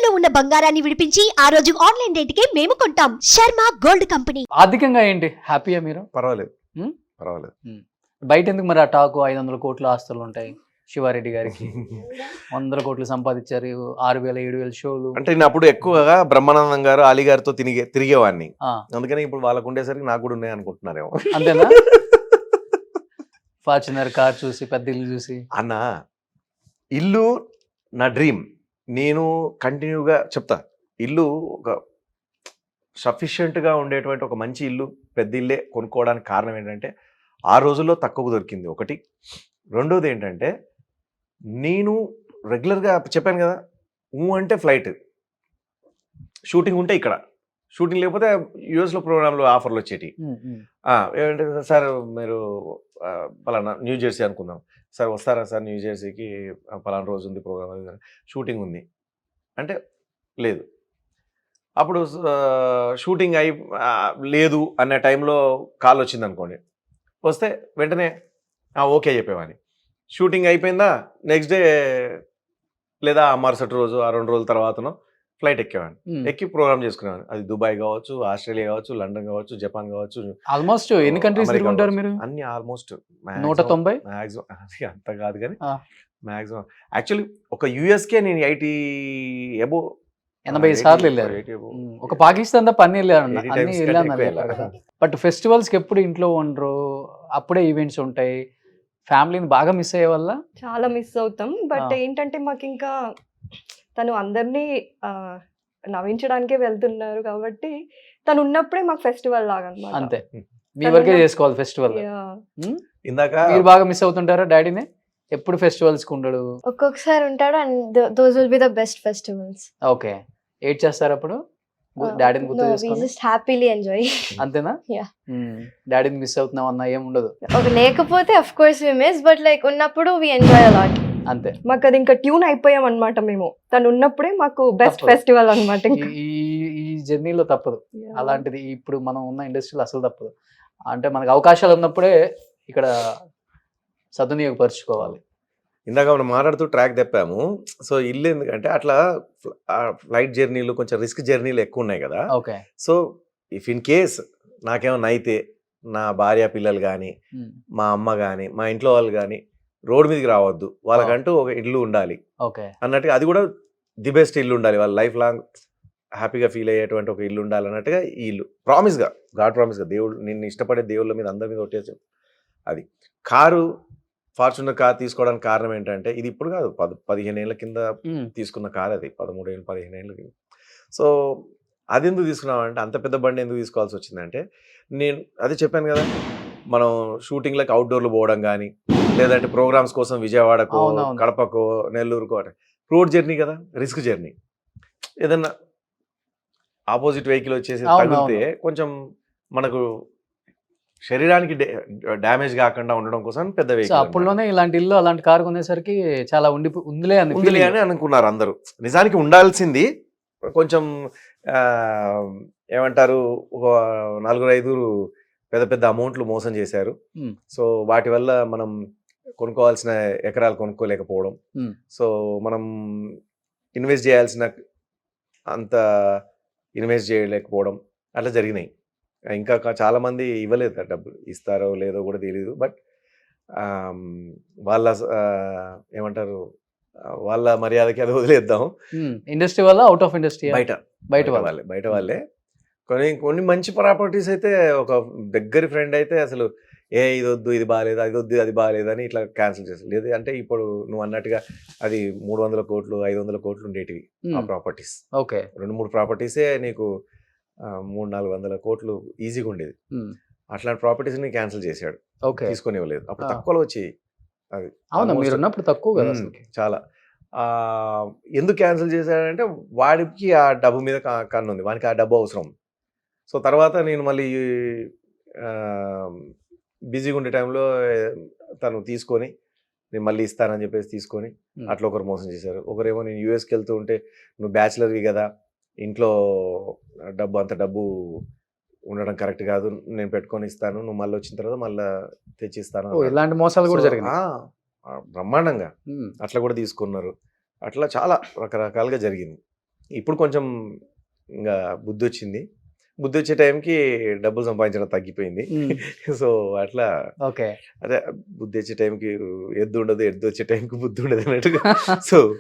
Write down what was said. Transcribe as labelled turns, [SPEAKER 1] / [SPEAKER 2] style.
[SPEAKER 1] ఇంట్లో ఉన్న బంగారాన్ని విడిపించి ఆ రోజు ఆన్లైన్ రేటుకే మేము కొంటాం. Sharma gold company.
[SPEAKER 2] ఆర్థికంగా ఏంటి హ్యాపీయా మీరు?
[SPEAKER 3] పర్వాలేదు.
[SPEAKER 2] హ్మ్?
[SPEAKER 3] పర్వాలేదు.
[SPEAKER 2] బయట ఎందుకు మరి ఆ టాకు 500 కోట్ల ఆస్తులు ఉంటాయి శివారెడ్డి గారికి? 100 కోట్లు సంపాదించారు, 6,000 7,000 షోలు.
[SPEAKER 3] అంటే నేను అప్పుడు ఎక్కువగా బ్రహ్మానందం గారు అలీ గారితో తిరిగేవాడిని.
[SPEAKER 2] ఆ,
[SPEAKER 3] అందుకని ఇప్పుడు వాళ్ళకు ఉండేసరికి నాకు కూడా ఉన్నాయి అనుకుంటున్నారేమో.
[SPEAKER 2] అంతేనా? ఫార్చునర్ కార్ చూసి, పెద్ద ఇల్లు చూసి.
[SPEAKER 3] అన్న ఇల్లు నా డ్రీమ్. నేను కంటిన్యూగా చెప్తా, ఇల్లు ఒక సఫిషియెంట్గా ఉండేటువంటి ఒక మంచి ఇల్లు, పెద్ద ఇల్లే కొనుక్కోవడానికి కారణం ఏంటంటే ఆ రోజుల్లో తక్కువకు దొరికింది ఒకటి. రెండోది ఏంటంటే నేను రెగ్యులర్గా చెప్పాను కదా, అంటే ఫ్లైట్, షూటింగ్ ఉంటే ఇక్కడ, షూటింగ్ లేకపోతే యూఎస్లో ప్రోగ్రాంలో ఆఫర్లు వచ్చేటి. ఏమంటే సార్ మీరు పలానా న్యూ జెర్సీ అనుకుందాం, సార్ వస్తారా సార్ న్యూ జెర్సీకి, పలానా రోజు ఉంది ప్రోగ్రామ్, షూటింగ్ ఉంది అంటే లేదు. అప్పుడు షూటింగ్ లేదు అనే టైంలో కాల్ వచ్చింది అనుకోండి, వస్తే వెంటనే ఓకే చెప్పేవాడిని. షూటింగ్ అయిపోయిందా నెక్స్ట్ డే లేదా మరుసటి రోజు ఆ 2 రోజుల తర్వాతనో ఫ్లైట్ ఎక్కేవాడిని. ఎక్కి ప్రోగ్రామ్ చేసుకునేవాడిని. అది దుబాయ్ కావచ్చు, ఆస్ట్రేలియా కావచ్చు, లండన్ కావచ్చు, జపాన్ కావచ్చు.
[SPEAKER 2] ఆల్మోస్ట్ ఎన్ని కంట్రీస్ తిరుగుంటారు మీరు?
[SPEAKER 3] అన్ని ఆల్మోస్ట్
[SPEAKER 2] 190
[SPEAKER 3] మ్యాక్సిమం. అంత కాదు కానీ మ్యాక్సిమం. యాక్చువల్లీ ఒక యూఎస్కే నేను 80 అబోవ్
[SPEAKER 2] 80 సార్లు వెళ్ళారు. ఒక పాకిస్తాన్ తప్ప అన్ని వెళ్ళాను. బట్ ఫెస్టివల్స్కి ఎప్పుడు ఇంట్లో ఉండరు, అప్పుడే ఈవెంట్స్ ఉంటాయి. ఫ్యామిలీని బాగా మిస్ అయ్యే వల్ల
[SPEAKER 4] చాలా మిస్ అవుతాం. బట్ ఏంటంటే మాకు ఇంకా తను అందరినీ నవ్వించడానికే వెళ్తున్నారు కాబట్టి తను ఉన్నప్పుడే మాకు ఫెస్టివల్ లాగా అన్నమాట.
[SPEAKER 2] అంతే, మీ వరకే చేసుకోవాలి ఫెస్టివల్.
[SPEAKER 3] ఇందాక
[SPEAKER 2] మీరు బాగా మిస్ అవుతుంటారా డాడీని? ఎప్పుడు ఫెస్టివల్స్ కి ఉండడు.
[SPEAKER 5] ఒక్కొక్కసారి ఉంటాడు and those will be the best festivals.
[SPEAKER 2] Okay, ఏడ్ చేస్తారు అప్పుడు డాడీని గుర్తు చేసుకొని?
[SPEAKER 5] Just happily enjoy.
[SPEAKER 2] అంతేనా?
[SPEAKER 5] Yeah.
[SPEAKER 2] డాడీని మిస్ అవుతున్నాం అన్న ఏం ఉండదు.
[SPEAKER 5] లేకపోతే of course we miss, but like ఉన్నప్పుడు వి ఎంజాయ్ అ లాట్.
[SPEAKER 2] అంతే,
[SPEAKER 4] మాకు అది ఇంకా ట్యూన్ అయిపోయాం అన్నమాట మేము. తను ఉన్నప్పుడే మాకు బెస్ట్
[SPEAKER 2] తప్పదు.
[SPEAKER 4] ఫెస్టివల్ అన్నమాట.
[SPEAKER 2] ఈ జర్నీలో తప్పదు. అలాంటిది ఇప్పుడు మనం ఉన్న ఇండస్ట్రీలో అసలు తప్పదు. అంటే మనకు అవకాశాలు ఉన్నప్పుడే ఇక్కడ సద్వినియోగపరుచుకోవాలి.
[SPEAKER 3] ఇందాక మనం మాట్లాడుతూ ట్రాక్ తెప్పాము. సో ఇల్లు ఎందుకంటే అట్లా ఫ్లైట్ జర్నీలు కొంచెం రిస్క్ జర్నీలు ఎక్కువ ఉన్నాయి కదా.
[SPEAKER 2] Okay,
[SPEAKER 3] so if in case నాకేమన్నా అయితే నా భార్య పిల్లలు కానీ, మా అమ్మ కానీ, మా ఇంట్లో వాళ్ళు కానీ రోడ్ మీదకి రావద్దు, వాళ్ళకంటూ ఒక ఇల్లు ఉండాలి
[SPEAKER 2] ఓకే
[SPEAKER 3] అన్నట్టుగా. అది కూడా ది బెస్ట్ ఇల్లు ఉండాలి, వాళ్ళ లైఫ్ లాంగ్ హ్యాపీగా ఫీల్ అయ్యేటువంటి ఒక ఇల్లు ఉండాలి అన్నట్టుగా ఈ ఇల్లు ప్రామిస్గా, గాడ్ ప్రామిస్గా, దేవుడు నిన్ను ఇష్టపడే దేవుళ్ళ మీద అందరి మీద ఒట్టేసి. అది కారు, ఫార్చునర్ కార్ తీసుకోవడానికి కారణం ఏంటంటే ఇది ఇప్పుడు కాదు, 15 ఏళ్ళ కింద తీసుకున్న కార్ అది, 13 ఏళ్ళు 15 ఏళ్ళ కింద. సో అది ఎందుకు తీసుకున్నామంటే, అంత పెద్ద బండి ఎందుకు తీసుకోవాల్సి వచ్చిందంటే, నేను అది చెప్పాను కదా, మనం షూటింగ్లకు అవుట్డోర్లు పోవడం కానీ, లేదంటే ప్రోగ్రామ్స్ కోసం విజయవాడకో, కడపకో, నెల్లూరుకో, రోడ్ జర్నీ కదా, రిస్క్ జర్నీ. ఏదన్నా ఆపోజిట్ వెహికల్ వచ్చేసి తగిలితే కొంచెం మనకు శరీరానికి డ్యామేజ్ కాకుండా ఉండడం కోసం పెద్ద వెహికల్.
[SPEAKER 2] అప్పుడులోనే ఇలాంటి ఇల్లు అలాంటి కారు కొనేసరికి చాలా ఉందిలే
[SPEAKER 3] అని అనుకున్నారు అందరూ. నిజానికి ఉండాల్సింది కొంచెం ఏమంటారు, ఒక 4-5 పెద్ద పెద్ద అమౌంట్లు మోసం చేశారు. సో వాటి వల్ల మనం కొనుక్కోవాల్సిన ఎకరాలు కొనుక్కోలేకపోవడం, సో మనం ఇన్వెస్ట్ చేయాల్సిన అంత ఇన్వెస్ట్ చేయలేకపోవడం, అట్లా జరిగినాయి. ఇంకా చాలామంది ఇవ్వలేదు, డబ్బులు ఇస్తారో లేదో కూడా తెలియదు. బట్ వాళ్ళ ఏమంటారు, వాళ్ళ మర్యాదకి అది వదిలేద్దాం.
[SPEAKER 2] ఇండస్ట్రీ వల్ల అవుట్ ఆఫ్ ఇండస్ట్రీ,
[SPEAKER 3] బయట వాళ్ళే. కొన్ని మంచి ప్రాపర్టీస్ అయితే, ఒక దగ్గర ఫ్రెండ్ అయితే అసలు ఇది వద్దు, ఇది బాగాలేదు, అది వద్దు, అది బాగాలేదు అని ఇట్లా క్యాన్సిల్ చేస్తారు. లేదు అంటే ఇప్పుడు నువ్వు అన్నట్టుగా అది 300 కోట్లు 500 కోట్లు ఉండేటివి ఆ ప్రాపర్టీస్.
[SPEAKER 2] ఓకే,
[SPEAKER 3] 2-3 ప్రాపర్టీసే నీకు 300-400 కోట్లు ఈజీగా ఉండేది. అట్లాంటి ప్రాపర్టీస్ని క్యాన్సిల్ చేశాడు, తీసుకొని ఇవ్వలేదు. అప్పుడు తక్కువలో వచ్చేవి అవి.
[SPEAKER 2] అవునా, మీరు ఉన్నప్పుడు తక్కువ కదా
[SPEAKER 3] చాలా. ఎందుకు క్యాన్సిల్ చేశాడంటే వాడికి ఆ డబ్బు మీద కన్ను ఉంది, వానికి ఆ డబ్బు అవసరం. సో తర్వాత నేను మళ్ళీ బిజీగా ఉండే టైంలో తను తీసుకొని నేను మళ్ళీ ఇస్తానని చెప్పేసి తీసుకొని అట్లా ఒకరు మోసం చేశారు. ఒకరేమో నేను యూఎస్కి వెళ్తూ ఉంటే, నువ్వు బ్యాచిలర్వి కదా, ఇంట్లో అంత డబ్బు ఉండడం కరెక్ట్ కాదు, నేను పెట్టుకొని ఇస్తాను, నువ్వు మళ్ళీ వచ్చిన తర్వాత మళ్ళీ తెచ్చిస్తాను.
[SPEAKER 2] ఇలాంటి మోసాలు కూడా జరిగినాయి
[SPEAKER 3] బ్రహ్మాండంగా. అట్లా కూడా తీసుకున్నారు. అట్లా చాలా రకరకాలుగా జరిగింది. ఇప్పుడు కొంచెం ఇంకా బుద్ధి వచ్చింది. బుద్ధి వచ్చే టైంకి డబ్బులు సంపాదించడం తగ్గిపోయింది. సో అట్లా
[SPEAKER 2] ఓకే.
[SPEAKER 3] అదే బుద్ధి వచ్చే టైంకి ఎద్దు ఉండదు, ఎద్దు వచ్చే టైంకి బుద్ధి ఉండదు అన్నట్టుగా. సో